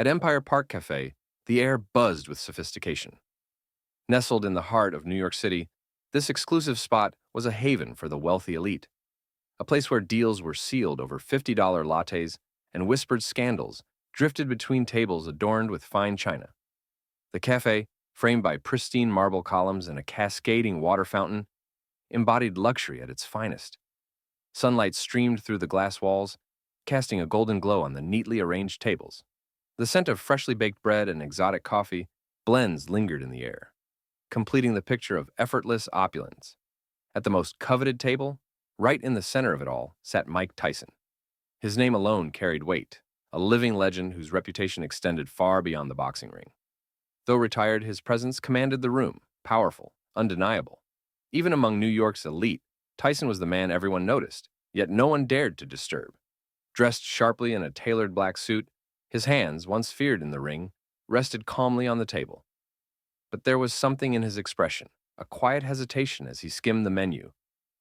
At Empire Park Cafe, the air buzzed with sophistication. Nestled in the heart of New York City, this exclusive spot was a haven for the wealthy elite, a place where deals were sealed over $50 lattes and whispered scandals drifted between tables adorned with fine china. The cafe, framed by pristine marble columns and a cascading water fountain, embodied luxury at its finest. Sunlight streamed through the glass walls, casting a golden glow on the neatly arranged tables. The scent of freshly baked bread and exotic coffee blends lingered in the air, completing the picture of effortless opulence. At the most coveted table, right in the center of it all, sat Mike Tyson. His name alone carried weight, a living legend whose reputation extended far beyond the boxing ring. Though retired, his presence commanded the room, powerful, undeniable. Even among New York's elite, Tyson was the man everyone noticed, yet no one dared to disturb. Dressed sharply in a tailored black suit, his hands, once feared in the ring, rested calmly on the table. But there was something in his expression, a quiet hesitation as he skimmed the menu,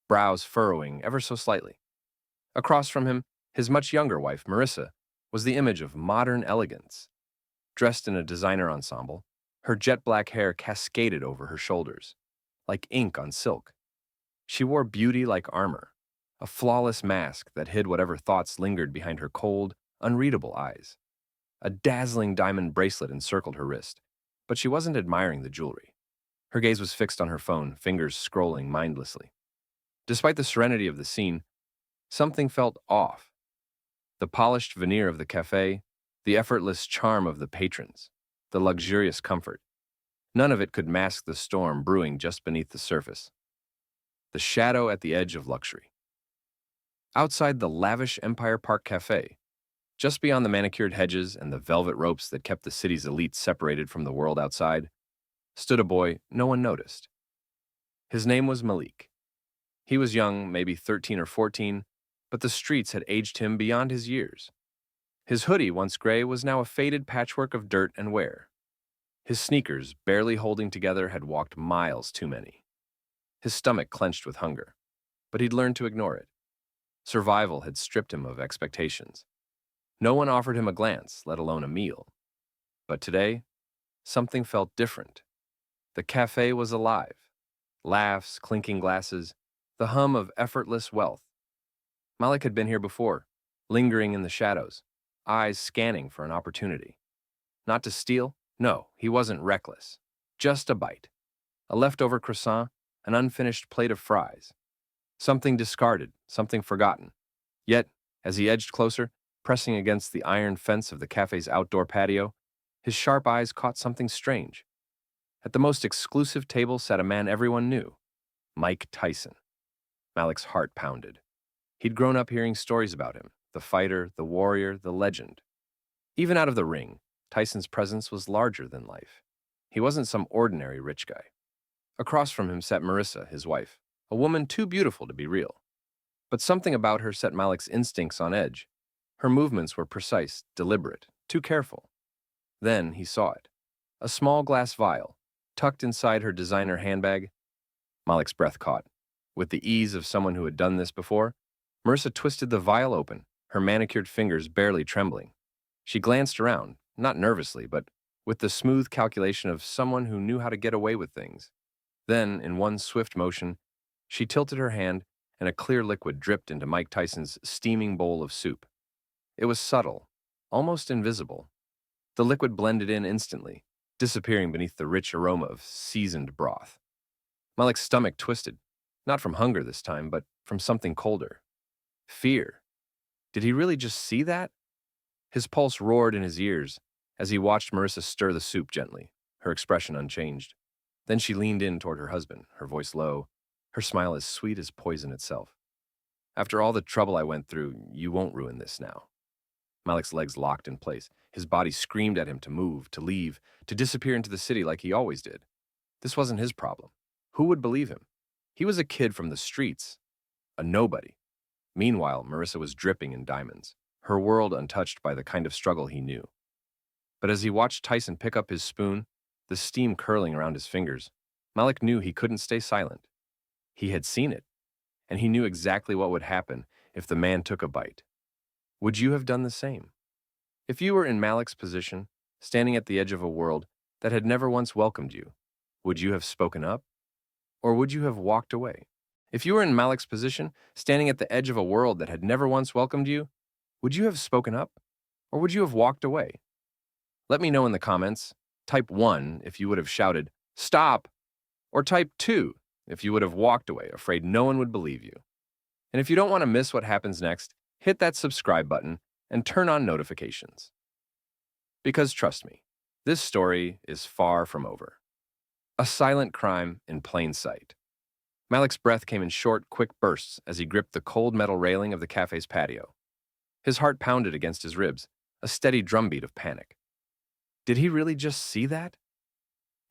brows furrowing ever so slightly. Across from him, his much younger wife, Marissa, was the image of modern elegance. Dressed in a designer ensemble, her jet black hair cascaded over her shoulders, like ink on silk. She wore beauty like armor, a flawless mask that hid whatever thoughts lingered behind her cold, unreadable eyes. A dazzling diamond bracelet encircled her wrist, but she wasn't admiring the jewelry. Her gaze was fixed on her phone, fingers scrolling mindlessly. Despite the serenity of the scene, something felt off. The polished veneer of the cafe, the effortless charm of the patrons, the luxurious comfort. None of it could mask the storm brewing just beneath the surface. The shadow at the edge of luxury. Outside the lavish Empire Park Cafe, just beyond the manicured hedges and the velvet ropes that kept the city's elite separated from the world outside, stood a boy no one noticed. His name was Malik. He was young, maybe 13 or 14, but the streets had aged him beyond his years. His hoodie, once gray, was now a faded patchwork of dirt and wear. His sneakers, barely holding together, had walked miles too many. His stomach clenched with hunger, but he'd learned to ignore it. Survival had stripped him of expectations. No one offered him a glance, let alone a meal. But today, something felt different. The cafe was alive. Laughs, clinking glasses, the hum of effortless wealth. Malik had been here before, lingering in the shadows, eyes scanning for an opportunity. Not to steal? No, he wasn't reckless. Just a bite. A leftover croissant, an unfinished plate of fries. Something discarded, something forgotten. Yet, as he edged closer, pressing against the iron fence of the cafe's outdoor patio, his sharp eyes caught something strange. At the most exclusive table sat a man everyone knew, Mike Tyson. Malik's heart pounded. He'd grown up hearing stories about him, the fighter, the warrior, the legend. Even out of the ring, Tyson's presence was larger than life. He wasn't some ordinary rich guy. Across from him sat Marissa, his wife, a woman too beautiful to be real. But something about her set Malik's instincts on edge. Her movements were precise, deliberate, too careful. Then he saw it. A small glass vial, tucked inside her designer handbag. Malik's breath caught. With the ease of someone who had done this before, Marissa twisted the vial open, her manicured fingers barely trembling. She glanced around, not nervously, but with the smooth calculation of someone who knew how to get away with things. Then, in one swift motion, she tilted her hand, and a clear liquid dripped into Mike Tyson's steaming bowl of soup. It was subtle, almost invisible. The liquid blended in instantly, disappearing beneath the rich aroma of seasoned broth. Malik's stomach twisted, not from hunger this time, but from something colder. Fear. Did he really just see that? His pulse roared in his ears as he watched Marissa stir the soup gently, her expression unchanged. Then she leaned in toward her husband, her voice low, her smile as sweet as poison itself. After all the trouble I went through, you won't ruin this now. Malik's legs locked in place. His body screamed at him to move, to leave, to disappear into the city like he always did. This wasn't his problem. Who would believe him? He was a kid from the streets, a nobody. Meanwhile, Marissa was dripping in diamonds, her world untouched by the kind of struggle he knew. But as he watched Tyson pick up his spoon, the steam curling around his fingers, Malik knew he couldn't stay silent. He had seen it, and he knew exactly what would happen if the man took a bite. Would you have done the same? If you were in Malik's position, standing at the edge of a world that had never once welcomed you, would you have spoken up? Or would you have walked away? If you were in Malik's position, standing at the edge of a world that had never once welcomed you, would you have spoken up? Or would you have walked away? Let me know in the comments. Type 1 if you would have shouted, "Stop!" Or type 2 if you would have walked away, afraid no one would believe you. And if you don't want to miss what happens next, hit that subscribe button and turn on notifications. Because trust me, this story is far from over. A silent crime in plain sight. Malik's breath came in short, quick bursts as he gripped the cold metal railing of the cafe's patio. His heart pounded against his ribs, a steady drumbeat of panic. Did he really just see that?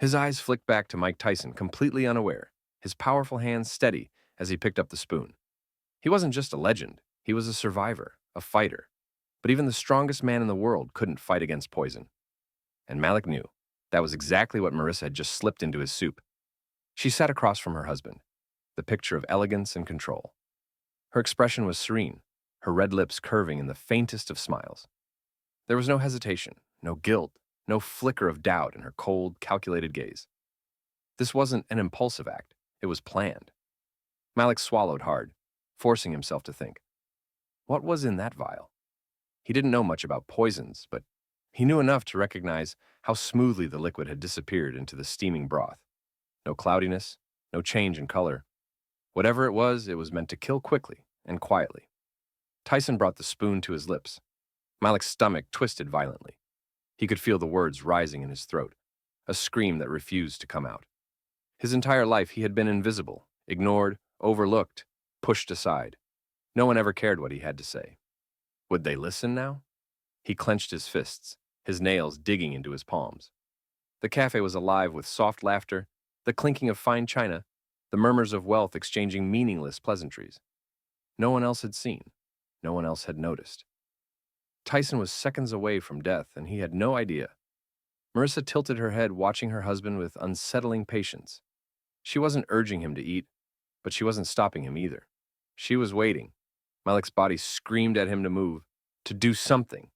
His eyes flicked back to Mike Tyson, completely unaware, his powerful hands steady as he picked up the spoon. He wasn't just a legend, he was a survivor, a fighter. But even the strongest man in the world couldn't fight against poison. And Malik knew that was exactly what Marissa had just slipped into his soup. She sat across from her husband, the picture of elegance and control. Her expression was serene, her red lips curving in the faintest of smiles. There was no hesitation, no guilt, no flicker of doubt in her cold, calculated gaze. This wasn't an impulsive act, it was planned. Malik swallowed hard, forcing himself to think. What was in that vial? He didn't know much about poisons, but he knew enough to recognize how smoothly the liquid had disappeared into the steaming broth. No cloudiness, no change in color. Whatever it was meant to kill quickly and quietly. Tyson brought the spoon to his lips. Malik's stomach twisted violently. He could feel the words rising in his throat, a scream that refused to come out. His entire life he had been invisible, ignored, overlooked, pushed aside. No one ever cared what he had to say. Would they listen now? He clenched his fists, his nails digging into his palms. The cafe was alive with soft laughter, the clinking of fine china, the murmurs of wealth exchanging meaningless pleasantries. No one else had seen. No one else had noticed. Tyson was seconds away from death, and he had no idea. Marissa tilted her head, watching her husband with unsettling patience. She wasn't urging him to eat, but she wasn't stopping him either. She was waiting. Malik's body screamed at him to move, to do something,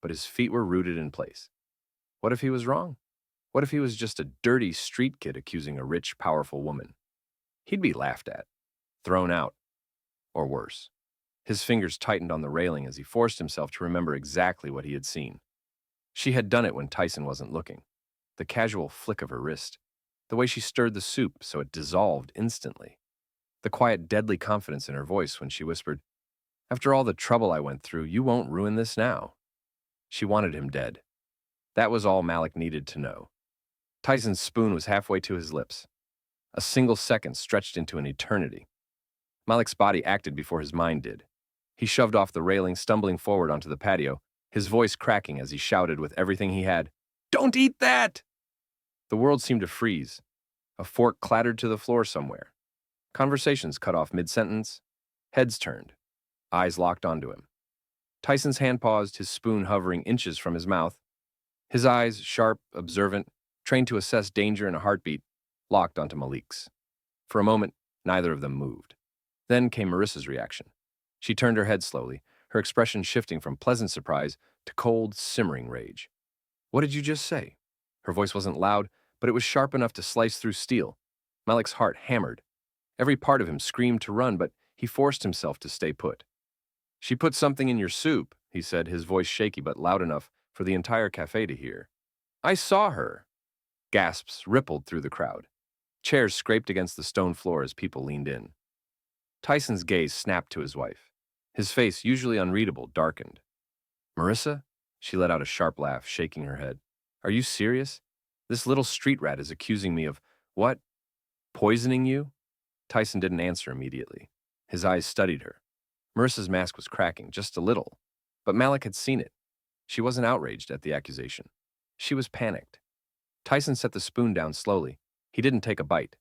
but his feet were rooted in place. What if he was wrong? What if he was just a dirty street kid accusing a rich, powerful woman? He'd be laughed at, thrown out, or worse. His fingers tightened on the railing as he forced himself to remember exactly what he had seen. She had done it when Tyson wasn't looking. The casual flick of her wrist, the way she stirred the soup so it dissolved instantly, the quiet, deadly confidence in her voice when she whispered, "After all the trouble I went through, you won't ruin this now." She wanted him dead. That was all Malik needed to know. Tyson's spoon was halfway to his lips. A single second stretched into an eternity. Malik's body acted before his mind did. He shoved off the railing, stumbling forward onto the patio, his voice cracking as he shouted with everything he had, "Don't eat that!" The world seemed to freeze. A fork clattered to the floor somewhere. Conversations cut off mid-sentence. Heads turned. Eyes locked onto him. Tyson's hand paused, his spoon hovering inches from his mouth. His eyes, sharp, observant, trained to assess danger in a heartbeat, locked onto Malik's. For a moment, neither of them moved. Then came Marissa's reaction. She turned her head slowly, her expression shifting from pleasant surprise to cold, simmering rage. "What did you just say?" Her voice wasn't loud, but it was sharp enough to slice through steel. Malik's heart hammered. Every part of him screamed to run, but he forced himself to stay put. "She put something in your soup," he said, his voice shaky but loud enough for the entire cafe to hear. "I saw her." Gasps rippled through the crowd. Chairs scraped against the stone floor as people leaned in. Tyson's gaze snapped to his wife. His face, usually unreadable, darkened. "Marissa?" She let out a sharp laugh, shaking her head. "Are you serious? This little street rat is accusing me of what? Poisoning you?" Tyson didn't answer immediately. His eyes studied her. Marissa's mask was cracking, just a little. But Malik had seen it. She wasn't outraged at the accusation. She was panicked. Tyson set the spoon down slowly. He didn't take a bite.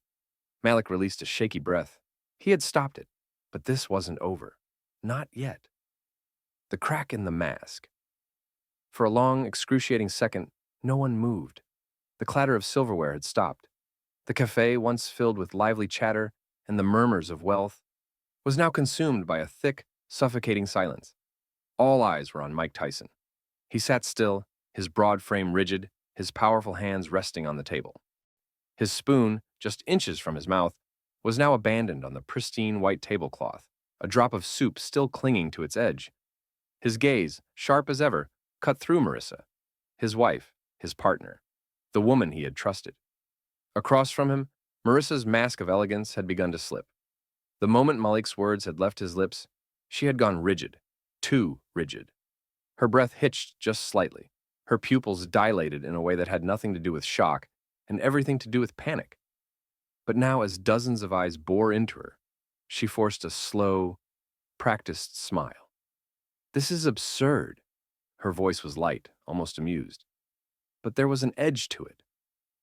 Malik released a shaky breath. He had stopped it, but this wasn't over. Not yet. The crack in the mask. For a long, excruciating second, no one moved. The clatter of silverware had stopped. The cafe, once filled with lively chatter and the murmurs of wealth, was now consumed by a thick, suffocating silence. All eyes were on Mike Tyson. He sat still, his broad frame rigid, his powerful hands resting on the table. His spoon, just inches from his mouth, was now abandoned on the pristine white tablecloth, a drop of soup still clinging to its edge. His gaze, sharp as ever, cut through Marissa, his wife, his partner, the woman he had trusted. Across from him, Marissa's mask of elegance had begun to slip. The moment Malik's words had left his lips, she had gone rigid, too rigid. Her breath hitched just slightly, her pupils dilated in a way that had nothing to do with shock and everything to do with panic. But now, as dozens of eyes bore into her, she forced a slow, practiced smile. "This is absurd." Her voice was light, almost amused. But there was an edge to it,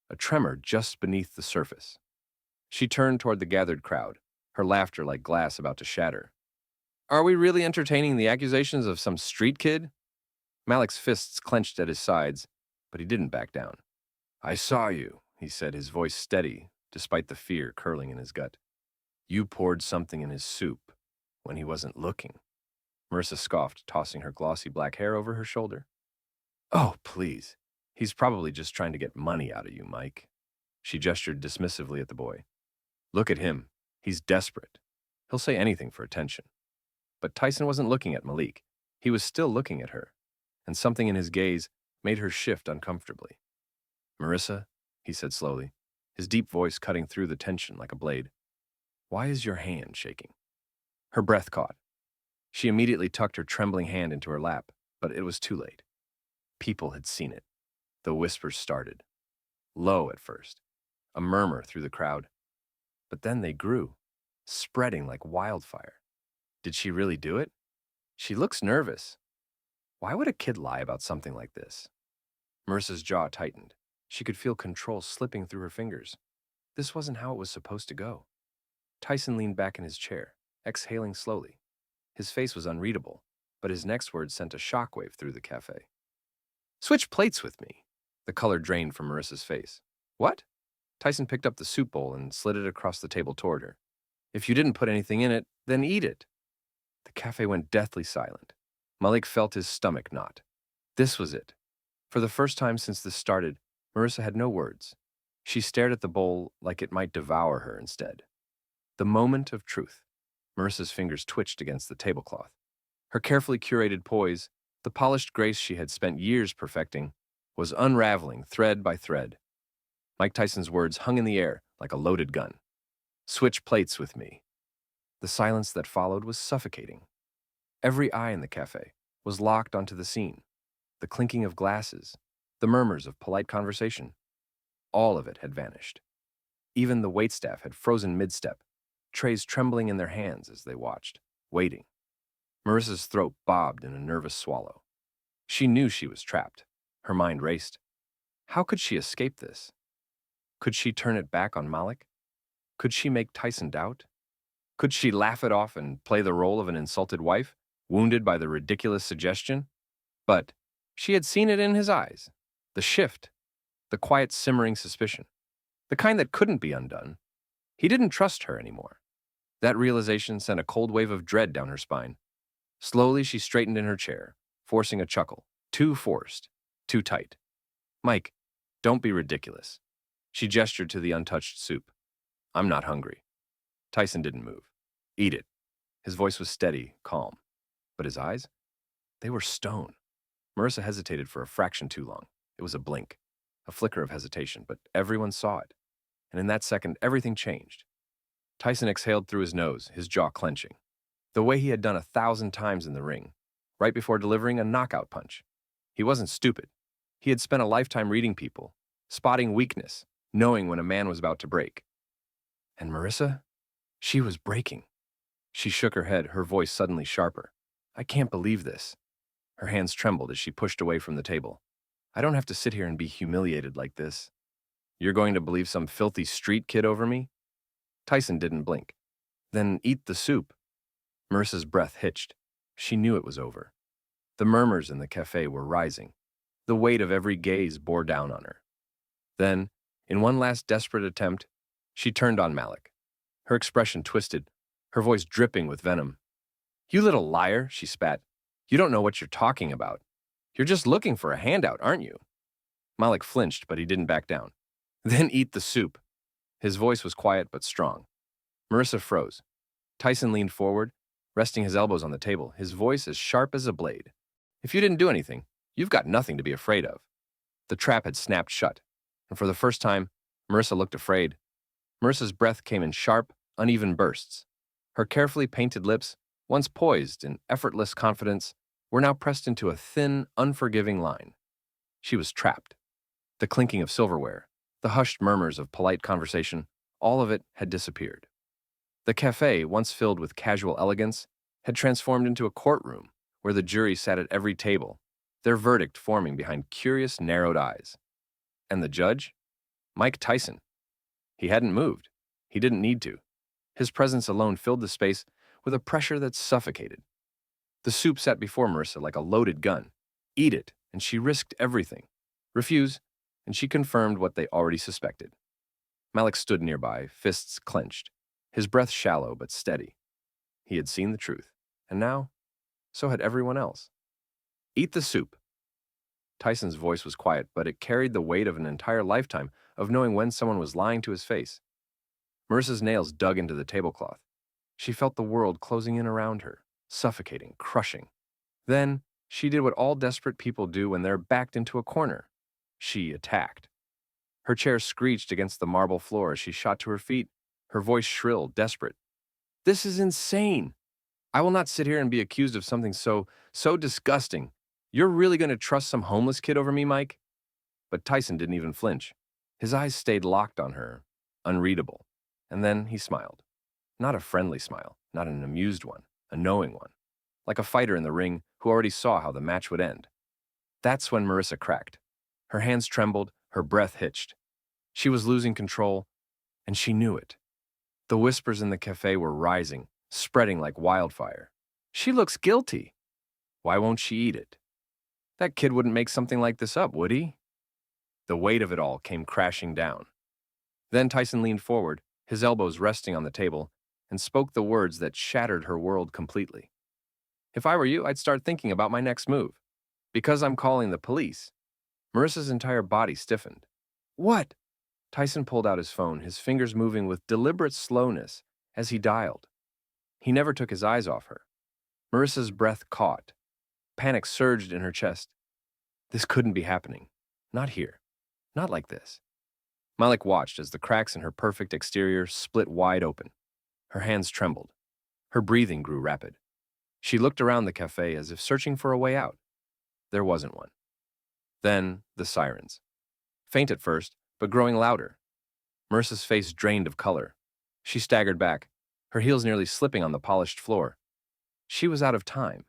a tremor just beneath the surface. She turned toward the gathered crowd, her laughter like glass about to shatter. "Are we really entertaining the accusations of some street kid?" Malik's fists clenched at his sides, but he didn't back down. "I saw you," he said, his voice steady, despite the fear curling in his gut. "You poured something in his soup when he wasn't looking." Marissa scoffed, tossing her glossy black hair over her shoulder. "Oh, please. He's probably just trying to get money out of you, Mike." She gestured dismissively at the boy. "Look at him. He's desperate. He'll say anything for attention." But Tyson wasn't looking at Malik. He was still looking at her, and something in his gaze made her shift uncomfortably. "Marissa," he said slowly, his deep voice cutting through the tension like a blade, "why is your hand shaking?" Her breath caught. She immediately tucked her trembling hand into her lap, but it was too late. People had seen it. The whispers started. Low at first, a murmur through the crowd. But then they grew, spreading like wildfire. Did she really do it? She looks nervous. Why would a kid lie about something like this? Marissa's jaw tightened. She could feel control slipping through her fingers. This wasn't how it was supposed to go. Tyson leaned back in his chair, exhaling slowly. His face was unreadable, but his next words sent a shockwave through the cafe. "Switch plates with me." The color drained from Marissa's face. "What?" Tyson picked up the soup bowl and slid it across the table toward her. "If you didn't put anything in it, then eat it." The cafe went deathly silent. Malik felt his stomach knot. This was it. For the first time since this started, Marissa had no words. She stared at the bowl like it might devour her instead. The moment of truth. Marissa's fingers twitched against the tablecloth. Her carefully curated poise, the polished grace she had spent years perfecting, was unraveling thread by thread. Mike Tyson's words hung in the air like a loaded gun. "Switch plates with me." The silence that followed was suffocating. Every eye in the cafe was locked onto the scene. The clinking of glasses, the murmurs of polite conversation. All of it had vanished. Even the waitstaff had frozen mid-step, trays trembling in their hands as they watched, waiting. Marissa's throat bobbed in a nervous swallow. She knew she was trapped. Her mind raced. How could she escape this? Could she turn it back on Malik? Could she make Tyson doubt? Could she laugh it off and play the role of an insulted wife, wounded by the ridiculous suggestion? But she had seen it in his eyes. The shift, the quiet simmering suspicion, the kind that couldn't be undone. He didn't trust her anymore. That realization sent a cold wave of dread down her spine. Slowly she straightened in her chair, forcing a chuckle, too forced, too tight. "Mike, don't be ridiculous." She gestured to the untouched soup. "I'm not hungry." Tyson didn't move. "Eat it." His voice was steady, calm. But his eyes? They were stone. Marissa hesitated for a fraction too long. It was a blink, a flicker of hesitation, but everyone saw it. And in that second, everything changed. Tyson exhaled through his nose, his jaw clenching, the way he had done 1,000 times in the ring, right before delivering a knockout punch. He wasn't stupid. He had spent a lifetime reading people, spotting weakness, knowing when a man was about to break. And Marissa? She was breaking. She shook her head, her voice suddenly sharper. "I can't believe this." Her hands trembled as she pushed away from the table. "I don't have to sit here and be humiliated like this." "You're going to believe some filthy street kid over me?" Tyson didn't blink. "Then eat the soup." Marissa's breath hitched. She knew it was over. The murmurs in the cafe were rising. The weight of every gaze bore down on her. Then, in one last desperate attempt, she turned on Malik. Her expression twisted, her voice dripping with venom. "You little liar," she spat. "You don't know what you're talking about. You're just looking for a handout, aren't you? Malik flinched, but he didn't back down. Then eat the soup. His voice was quiet but strong. Marissa froze. Tyson leaned forward, resting his elbows on the table, his voice as sharp as a blade. If you didn't do anything, you've got nothing to be afraid of. The trap had snapped shut, and for the first time, Marissa looked afraid. Marissa's breath came in sharp, uneven bursts. Her carefully painted lips, once poised in effortless confidence, were now pressed into a thin, unforgiving line. She was trapped. The clinking of silverware, the hushed murmurs of polite conversation, all of it had disappeared. The café, once filled with casual elegance, had transformed into a courtroom where the jury sat at every table, their verdict forming behind curious, narrowed eyes. And the judge? Mike Tyson. He hadn't moved. He didn't need to. His presence alone filled the space with a pressure that suffocated. The soup sat before Marissa like a loaded gun. Eat it, and she risked everything. Refuse, and she confirmed what they already suspected. Malik stood nearby, fists clenched, his breath shallow but steady. He had seen the truth, and now, so had everyone else. Eat the soup. Tyson's voice was quiet, but it carried the weight of an entire lifetime of knowing when someone was lying to his face. Marissa's nails dug into the tablecloth. She felt the world closing in around her, suffocating, crushing. Then, she did what all desperate people do when they're backed into a corner. She attacked. Her chair screeched against the marble floor as she shot to her feet, her voice shrill, desperate. This is insane. I will not sit here and be accused of something so disgusting. You're really going to trust some homeless kid over me, Mike? But Tyson didn't even flinch. His eyes stayed locked on her, unreadable. And then he smiled. Not a friendly smile, not an amused one, a knowing one. Like a fighter in the ring who already saw how the match would end. That's when Marissa cracked. Her hands trembled, her breath hitched. She was losing control, and she knew it. The whispers in the cafe were rising, spreading like wildfire. She looks guilty. Why won't she eat it? That kid wouldn't make something like this up, would he? The weight of it all came crashing down. Then Tyson leaned forward, his elbows resting on the table, and spoke the words that shattered her world completely. If I were you, I'd start thinking about my next move. Because I'm calling the police. Marissa's entire body stiffened. What? Tyson pulled out his phone, his fingers moving with deliberate slowness as he dialed. He never took his eyes off her. Marissa's breath caught. Panic surged in her chest. This couldn't be happening. Not here. Not like this. Malik watched as the cracks in her perfect exterior split wide open. Her hands trembled. Her breathing grew rapid. She looked around the cafe as if searching for a way out. There wasn't one. Then, the sirens. Faint at first, but growing louder. Marissa's face drained of color. She staggered back, her heels nearly slipping on the polished floor. She was out of time.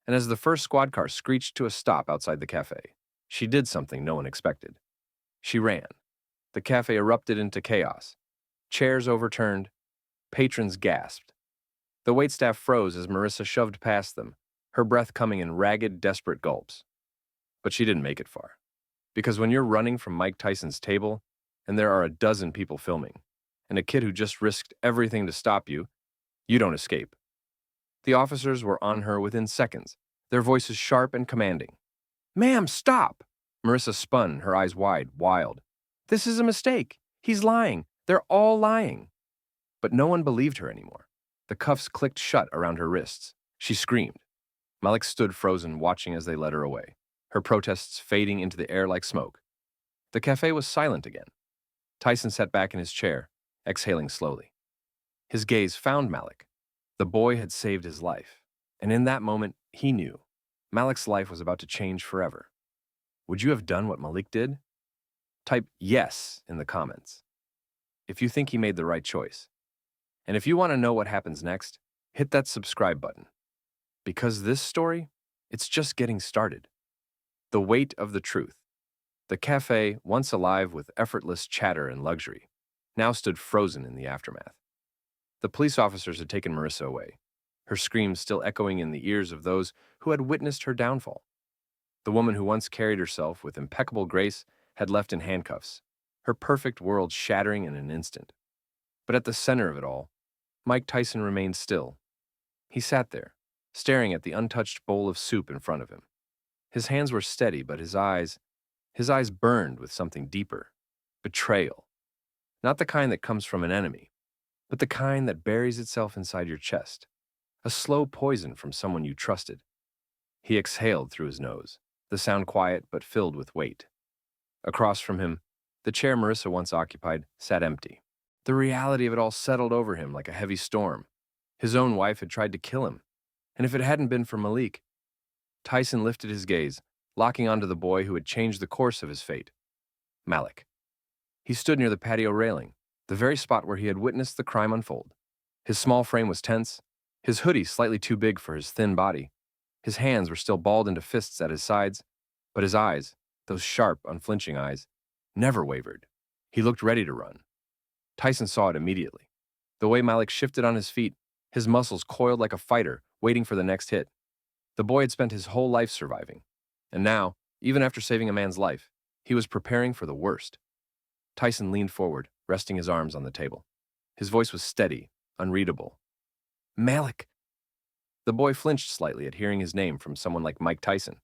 And as the first squad car screeched to a stop outside the cafe, she did something no one expected. She ran. The cafe erupted into chaos. Chairs overturned. Patrons gasped. The waitstaff froze as Marissa shoved past them, her breath coming in ragged, desperate gulps. But she didn't make it far. Because when you're running from Mike Tyson's table, and there are a dozen people filming, and a kid who just risked everything to stop you, you don't escape. The officers were on her within seconds, their voices sharp and commanding. Ma'am, stop! Marissa spun, her eyes wide, wild. This is a mistake. He's lying. They're all lying. But no one believed her anymore. The cuffs clicked shut around her wrists. She screamed. Malik stood frozen, watching as they led her away, her protests fading into the air like smoke. The cafe was silent again. Tyson sat back in his chair, exhaling slowly. His gaze found Malik. The boy had saved his life, and in that moment, he knew Malik's life was about to change forever. Would you have done what Malik did? Type yes in the comments if you think he made the right choice. And if you want to know what happens next, hit that subscribe button. Because this story, it's just getting started. The weight of the truth. The cafe, once alive with effortless chatter and luxury, now stood frozen in the aftermath. The police officers had taken Marissa away, her screams still echoing in the ears of those who had witnessed her downfall. The woman who once carried herself with impeccable grace had left in handcuffs, her perfect world shattering in an instant. But at the center of it all, Mike Tyson remained still. He sat there, staring at the untouched bowl of soup in front of him. His hands were steady, but his eyes burned with something deeper. Betrayal. Not the kind that comes from an enemy, but the kind that buries itself inside your chest. A slow poison from someone you trusted. He exhaled through his nose, the sound quiet but filled with weight. Across from him, the chair Marissa once occupied sat empty. The reality of it all settled over him like a heavy storm. His own wife had tried to kill him, and if it hadn't been for Malik. Tyson lifted his gaze, locking onto the boy who had changed the course of his fate. Malik. He stood near the patio railing, the very spot where he had witnessed the crime unfold. His small frame was tense, his hoodie slightly too big for his thin body. His hands were still balled into fists at his sides, but his eyes, those sharp, unflinching eyes, never wavered. He looked ready to run. Tyson saw it immediately. The way Malik shifted on his feet, his muscles coiled like a fighter, waiting for the next hit. The boy had spent his whole life surviving, and now, even after saving a man's life, he was preparing for the worst. Tyson leaned forward, resting his arms on the table. His voice was steady, unreadable. Malik! The boy flinched slightly at hearing his name from someone like Mike Tyson.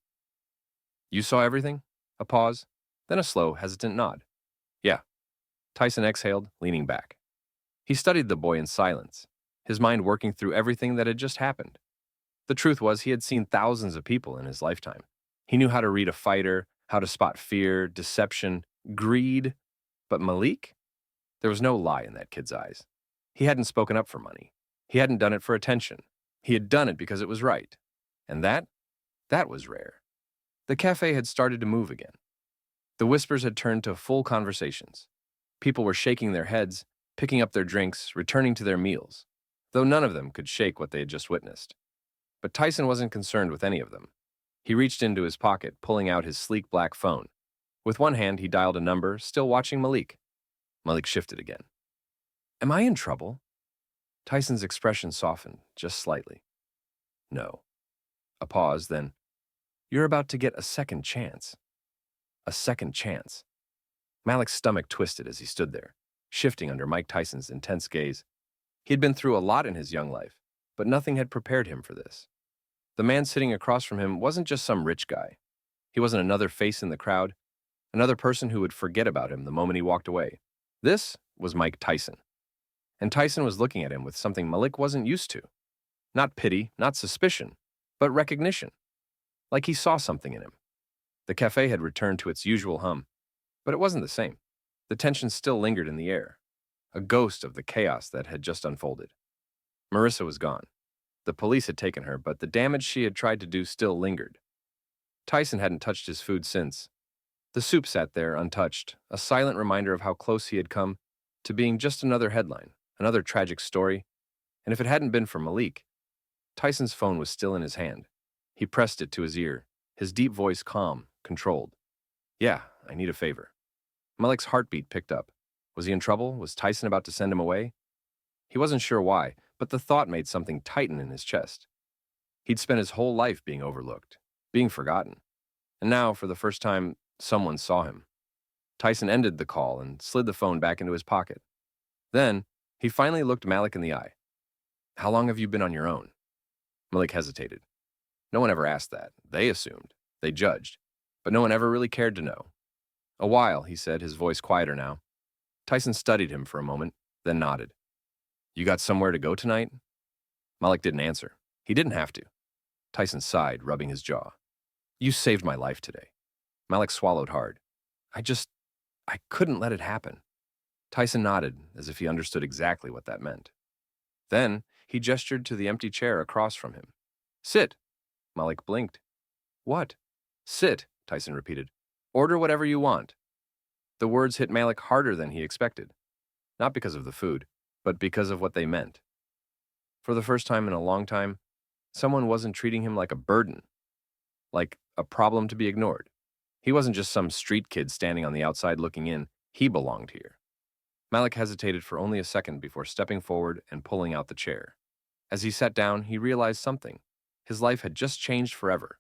You saw everything? A pause, then a slow, hesitant nod. Yeah. Tyson exhaled, leaning back. He studied the boy in silence, his mind working through everything that had just happened. The truth was he had seen thousands of people in his lifetime. He knew how to read a fighter, how to spot fear, deception, greed. But Malik? There was no lie in that kid's eyes. He hadn't spoken up for money. He hadn't done it for attention. He had done it because it was right. And that was rare. The cafe had started to move again. The whispers had turned to full conversations. People were shaking their heads, picking up their drinks, returning to their meals, though none of them could shake what they had just witnessed. But Tyson wasn't concerned with any of them. He reached into his pocket, pulling out his sleek black phone. With one hand, he dialed a number, still watching Malik. Malik shifted again. Am I in trouble? Tyson's expression softened, just slightly. No. A pause, then, you're about to get a second chance. A second chance. Malik's stomach twisted as he stood there, shifting under Mike Tyson's intense gaze. He had been through a lot in his young life, but nothing had prepared him for this. The man sitting across from him wasn't just some rich guy. He wasn't another face in the crowd, another person who would forget about him the moment he walked away. This was Mike Tyson. And Tyson was looking at him with something Malik wasn't used to. Not pity, not suspicion, but recognition. Like he saw something in him. The cafe had returned to its usual hum, but it wasn't the same. The tension still lingered in the air, a ghost of the chaos that had just unfolded. Marissa was gone. The police had taken her, but the damage she had tried to do still lingered. Tyson hadn't touched his food since. The soup sat there untouched, a silent reminder of how close he had come to being just another headline, another tragic story. And if it hadn't been for Malik, Tyson's phone was still in his hand. He pressed it to his ear, his deep voice calm, controlled. Yeah, I need a favor. Malik's heartbeat picked up. Was he in trouble? Was Tyson about to send him away? He wasn't sure why, but the thought made something tighten in his chest. He'd spent his whole life being overlooked, being forgotten. And now, for the first time, someone saw him. Tyson ended the call and slid the phone back into his pocket. Then, he finally looked Malik in the eye. How long have you been on your own? Malik hesitated. No one ever asked that. They assumed. They judged. But no one ever really cared to know. A while, he said, his voice quieter now. Tyson studied him for a moment, then nodded. You got somewhere to go tonight? Malik didn't answer. He didn't have to. Tyson sighed, rubbing his jaw. You saved my life today. Malik swallowed hard. I couldn't let it happen. Tyson nodded, as if he understood exactly what that meant. Then, he gestured to the empty chair across from him. Sit. Malik blinked. What? Sit, Tyson repeated. Order whatever you want. The words hit Malik harder than he expected. Not because of the food, but because of what they meant. For the first time in a long time, someone wasn't treating him like a burden, like a problem to be ignored. He wasn't just some street kid standing on the outside looking in. He belonged here. Malik hesitated for only a second before stepping forward and pulling out the chair. As he sat down, he realized something. His life had just changed forever.